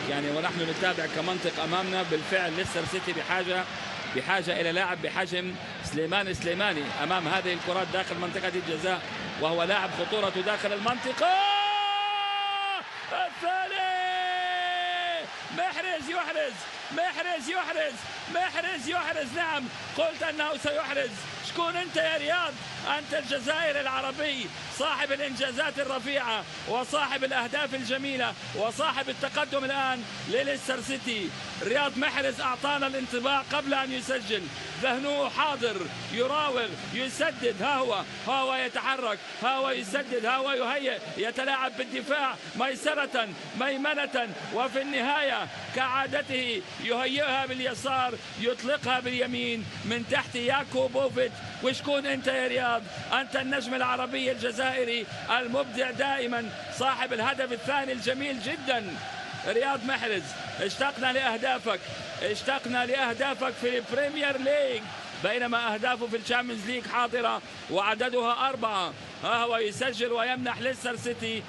يعني ونحن نتابع كمنطق أمامنا. بالفعل ليستر سيتي بحاجة إلى لاعب بحجم سليماني أمام هذه الكرات داخل منطقة الجزاء، وهو لاعب خطورته داخل المنطقة. الثاني محرز يحرز. نعم، قلت أنه سيحرز. شكون أنت يا رياض؟ أنت الجزائري العربي صاحب الإنجازات الرفيعة وصاحب الأهداف الجميلة وصاحب التقدم الآن لليستر سيتي. رياض محرز أعطانا الانطباع قبل أن يسجل، ذهنه حاضر، يراوغ، يسدد، ها هو يتحرك، ها هو يسدد، ها هو يهيئ، يتلاعب بالدفاع ميسرة ميمنة، وفي النهاية كعادته يهيئها باليسار، يطلقها باليمين من تحت ياكوبوفيتش. وشكون أنت يا رياض؟ أنت النجم العربي الجزائري المبدع دائما، صاحب الهدف الثاني الجميل جدا. رياض محرز، اشتقنا لأهدافك في البريمير ليج، بينما أهدافه في الشامبيونز ليج حاضرة وعددها 4. ها هو يسجل ويمنح ليستر سيتي